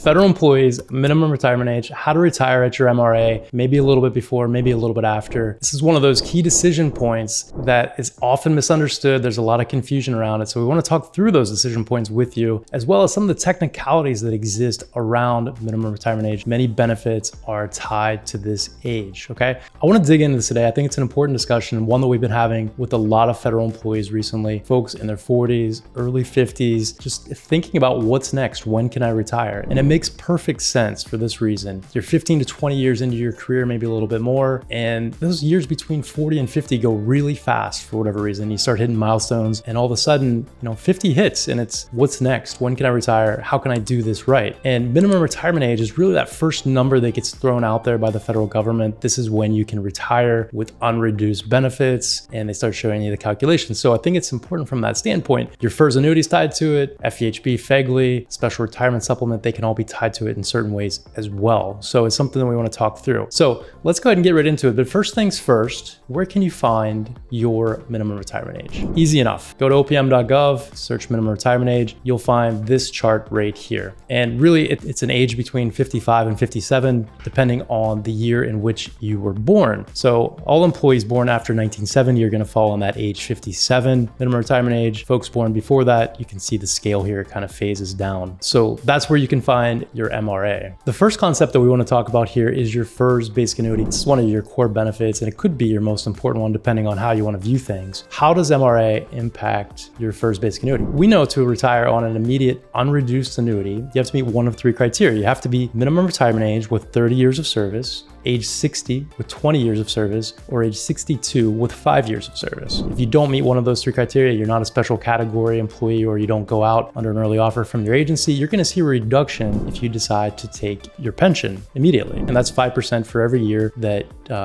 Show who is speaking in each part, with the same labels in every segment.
Speaker 1: Federal employees, minimum retirement age, how to retire at your MRA, maybe a little bit before, maybe a little bit after. This is one of those key decision points that is often misunderstood. There's a lot of confusion around it. So we want to talk through those decision points with you, as well as some of the technicalities that exist around minimum retirement age. Many benefits are tied to this age, okay? I want to dig into this today. I think it's an important discussion, one that we've been having with a lot of federal employees recently, folks in their 40s, early 50s, just thinking about what's next, when can I retire? And it makes perfect sense for this reason. You're 15 to 20 years into your career, maybe a little bit more, and those years between 40 and 50 go really fast for whatever reason. You start hitting milestones and all of a sudden, 50 hits and it's what's next? When can I retire? How can I do this right? And minimum retirement age is really that first number that gets thrown out there by the federal government. This is when you can retire with unreduced benefits, and they start showing you the calculations. So I think it's important from that standpoint. Your FERS annuity is tied to it, FEHB, FEGLI, special retirement supplement, they can all be tied to it in certain ways as well. So it's something that we want to talk through. So let's go ahead and get right into it. But first things first, where can you find your minimum retirement age? Easy enough. Go to opm.gov, search minimum retirement age. You'll find this chart right here. And really it's an age between 55 and 57, depending on the year in which you were born. So all employees born after 1970 are going to fall on that age 57 minimum retirement age. Folks born before that, you can see the scale here kind of phases down. So that's where you can find your MRA. The first concept that we want to talk about here is your FERS basic annuity. This is one of your core benefits, and it could be your most important one depending on how you want to view things. How does MRA impact your FERS basic annuity? We know to retire on an immediate unreduced annuity, you have to meet one of three criteria. You have to be minimum retirement age with 30 years of service, age 60 with 20 years of service, or age 62 with 5 years of service. If you don't meet one of those three criteria, you're not a special category employee, or you don't go out under an early offer from your agency, you're going to see a reduction if you decide to take your pension immediately. And that's 5% for every year that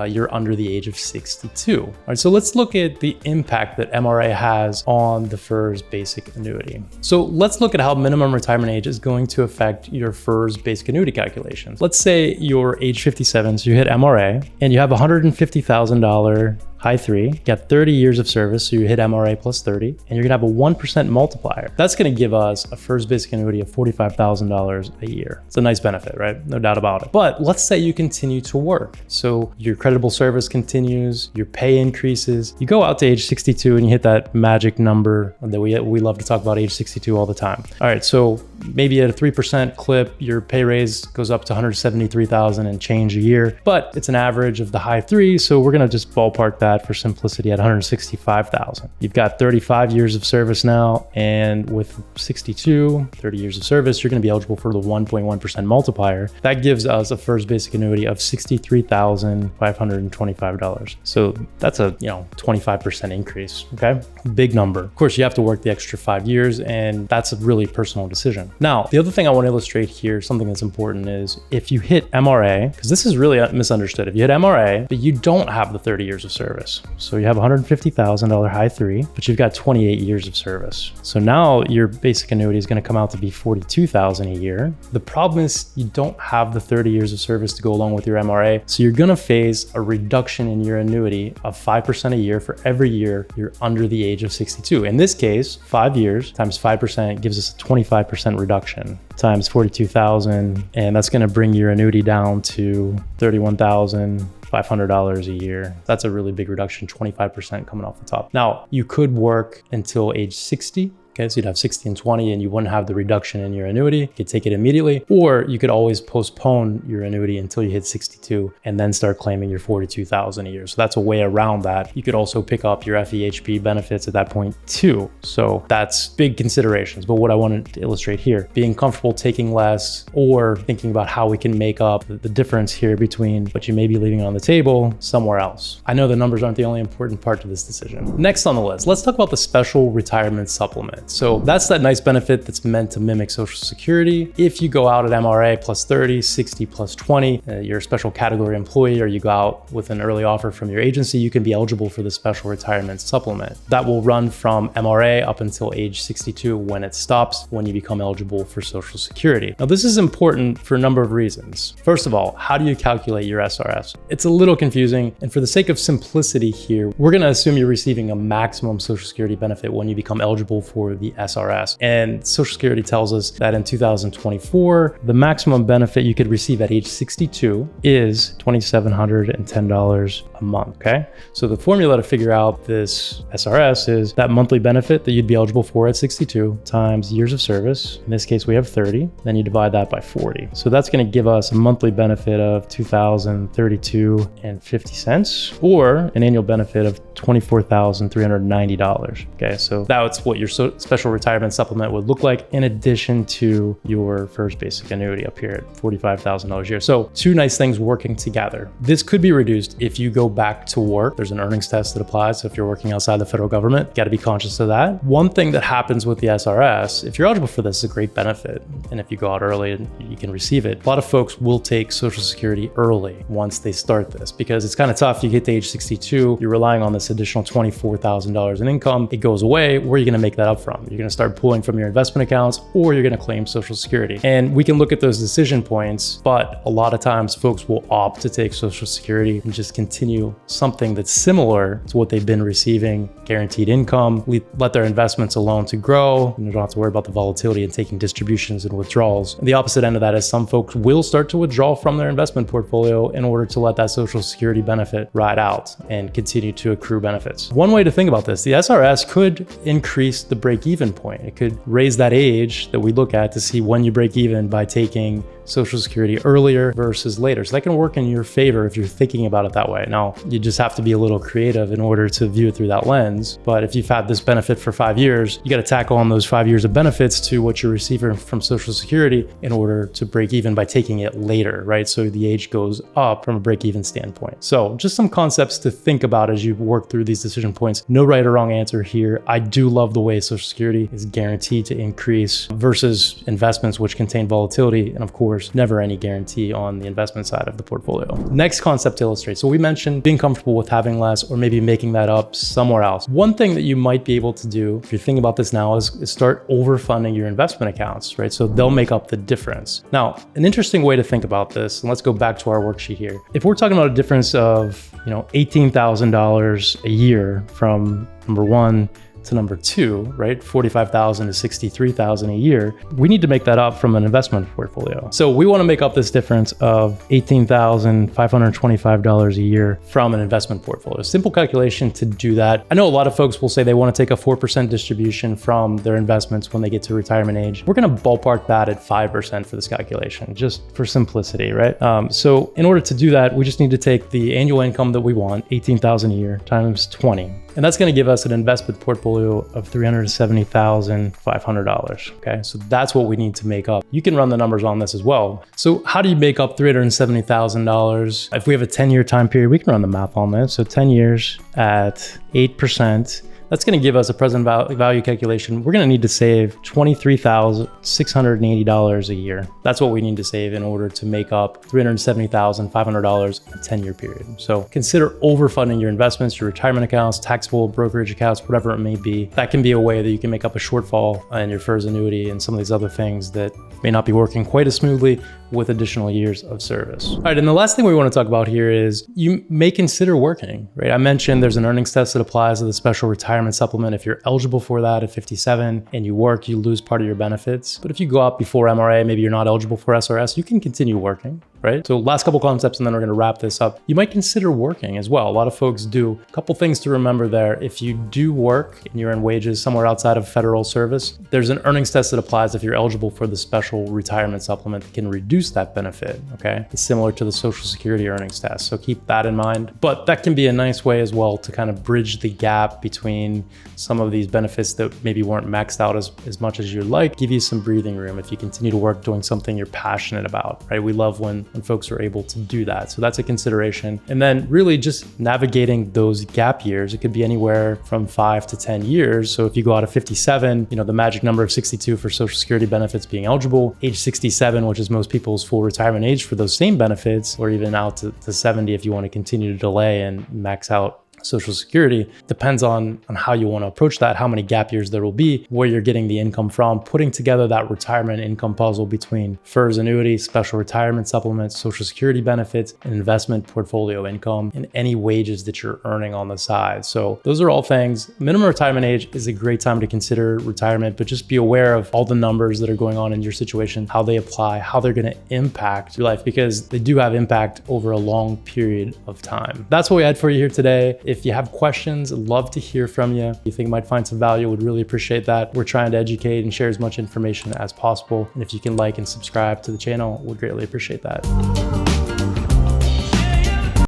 Speaker 1: you're under the age of 62. All right, so let's look at the impact that MRA has on the FERS basic annuity. So let's look at how minimum retirement age is going to affect your FERS basic annuity calculations. Let's say you're age 57, so you hit MRA and you have $150,000 high three, you got 30 years of service, so you hit MRA plus 30, and you're gonna have a 1% multiplier. That's gonna give us a FERS basic annuity of $45,000 a year. It's a nice benefit, right? No doubt about it. But let's say you continue to work. So your creditable service continues, your pay increases, you go out to age 62 and you hit that magic number that we love to talk about, age 62 all the time. All right, so maybe at a 3% clip, your pay raise goes up to $173,000 and change a year, but it's an average of the high threes, so we're gonna just ballpark that for simplicity at $165,000. You've got 35 years of service now, and with 30 years of service, you're going to be eligible for the 1.1% multiplier. That gives us a FERS basic annuity of $63,525. So that's a 25% increase. Okay, big number. Of course, you have to work the extra 5 years, and that's a really personal decision. Now, the other thing I want to illustrate here, something that's important, is if you hit MRA, because this is really misunderstood. If you hit MRA, but you don't have the 30 years of service, so you have $150,000 high three, but you've got 28 years of service. So now your basic annuity is going to come out to be $42,000 a year. The problem is you don't have the 30 years of service to go along with your MRA. So you're going to face a reduction in your annuity of 5% a year for every year you're under the age of 62. In this case, 5 years times 5% gives us a 25% reduction times 42,000. And that's going to bring your annuity down to $31,500 a year. That's a really big reduction, 25% coming off the top. Now, you could work until age 60. Okay, so you'd have 60 and 20 and you wouldn't have the reduction in your annuity. You could take it immediately, or you could always postpone your annuity until you hit 62 and then start claiming your $42,000 a year. So that's a way around that. You could also pick up your FEHB benefits at that point too. So that's big considerations. But what I wanted to illustrate here, being comfortable taking less or thinking about how we can make up the difference here between what you may be leaving on the table somewhere else. I know the numbers aren't the only important part to this decision. Next on the list, let's talk about the special retirement supplement. So that's that nice benefit that's meant to mimic Social Security. If you go out at MRA plus 30, 60 plus 20, you're a special category employee, or you go out with an early offer from your agency, you can be eligible for the special retirement supplement. That will run from MRA up until age 62 when it stops, when you become eligible for Social Security. Now, this is important for a number of reasons. First of all, how do you calculate your SRS? It's a little confusing, and for the sake of simplicity here, we're gonna assume you're receiving a maximum Social Security benefit when you become eligible for through the SRS. And Social Security tells us that in 2024, the maximum benefit you could receive at age 62 is $2,710 a month, okay? So the formula to figure out this SRS is that monthly benefit that you'd be eligible for at 62 times years of service. In this case, we have 30, then you divide that by 40. So that's gonna give us a monthly benefit of $2,032.50 or an annual benefit of $24,390. Okay, so that's what your special retirement supplement would look like in addition to your first basic annuity up here at $45,000 a year. So two nice things working together. This could be reduced if you go back to work. There's an earnings test that applies. So if you're working outside the federal government, you got to be conscious of that. One thing that happens with the SRS, if you're eligible for this, is a great benefit. And if you go out early, you can receive it. A lot of folks will take Social Security early once they start this because it's kind of tough. You get to age 62, you're relying on this additional $24,000 in income. It goes away. Where are you going to make that up from? You're going to start pulling from your investment accounts or you're going to claim Social Security. And we can look at those decision points, but a lot of times folks will opt to take Social Security and just continue something that's similar to what they've been receiving, guaranteed income, let their investments alone to grow. You don't have to worry about the volatility and taking distributions and withdrawals. And the opposite end of that is some folks will start to withdraw from their investment portfolio in order to let that Social Security benefit ride out and continue to accrue benefits. One way to think about this, the SRS could increase the break-even point. It could raise that age that we look at to see when you break even by taking Social Security earlier versus later. So that can work in your favor if you're thinking about it that way. Now, you just have to be a little creative in order to view it through that lens. But if you've had this benefit for 5 years, you got to tackle on those 5 years of benefits to what you're receiving from Social Security in order to break even by taking it later, right? So the age goes up from a break-even standpoint. So just some concepts to think about as you work through these decision points. No right or wrong answer here. I do love the way Social Security is guaranteed to increase versus investments which contain volatility. And of course, never any guarantee on the investment side of the portfolio. Next concept to illustrate. So we mentioned being comfortable with having less or maybe making that up somewhere else. One thing that you might be able to do, if you're thinking about this now, is start overfunding your investment accounts, right? So they'll make up the difference. Now, an interesting way to think about this, and let's go back to our worksheet here. If we're talking about a difference of, $18,000 a year from number one to number two, right? 45,000 to 63,000 a year. We need to make that up from an investment portfolio. So we want to make up this difference of $18,525 a year from an investment portfolio. Simple calculation to do that. I know a lot of folks will say they want to take a 4% distribution from their investments when they get to retirement age. We're going to ballpark that at 5% for this calculation, just for simplicity, right? So in order to do that, we just need to take the annual income that we want, $18,000 a year times 20. And that's going to give us an investment portfolio of $370,500. Okay, so that's what we need to make up. You can run the numbers on this as well. So how do you make up $370,000? If we have a 10-year time period, we can run the math on this. So 10 years at 8%. That's going to give us a present value calculation. We're going to need to save $23,680 a year. That's what we need to save in order to make up $370,500 in a 10-year period. So consider overfunding your investments, your retirement accounts, taxable brokerage accounts, whatever it may be. That can be a way that you can make up a shortfall in your first annuity and some of these other things that may not be working quite as smoothly with additional years of service. All right, and the last thing we want to talk about here is you may consider working, right? I mentioned there's an earnings test that applies to the special retirement supplement. If you're eligible for that at 57 and you work, you lose part of your benefits. But if you go out before MRA, maybe you're not eligible for SRS, you can continue working, right? So last couple concepts and then we're going to wrap this up. You might consider working as well. A lot of folks do. A couple things to remember there. If you do work and you're in wages somewhere outside of federal service, there's an earnings test that applies if you're eligible for the special retirement supplement that can reduce that benefit, okay? It's similar to the Social Security earnings test, so keep that in mind. But that can be a nice way as well to kind of bridge the gap between some of these benefits that maybe weren't maxed out as much as you'd like, give you some breathing room if you continue to work doing something you're passionate about, right? We love when folks are able to do that. So that's a consideration. And then really just navigating those gap years. It could be anywhere from 5 to 10 years. So if you go out of 57, the magic number of 62 for Social Security benefits being eligible, age 67, which is most people's full retirement age for those same benefits, or even out to 70 if you want to continue to delay and max out Social Security. Depends on how you want to approach that, how many gap years there will be, where you're getting the income from, putting together that retirement income puzzle between FERS annuities, special retirement supplements, Social Security benefits, and investment portfolio income, and any wages that you're earning on the side. So those are all things. Minimum retirement age is a great time to consider retirement, but just be aware of all the numbers that are going on in your situation, how they apply, how they're going to impact your life, because they do have impact over a long period of time. That's what we had for you here today. If you have questions, I'd love to hear from you. If you think you might find some value, would really appreciate that. We're trying to educate and share as much information as possible. And if you can like and subscribe to the channel, we'd greatly appreciate that.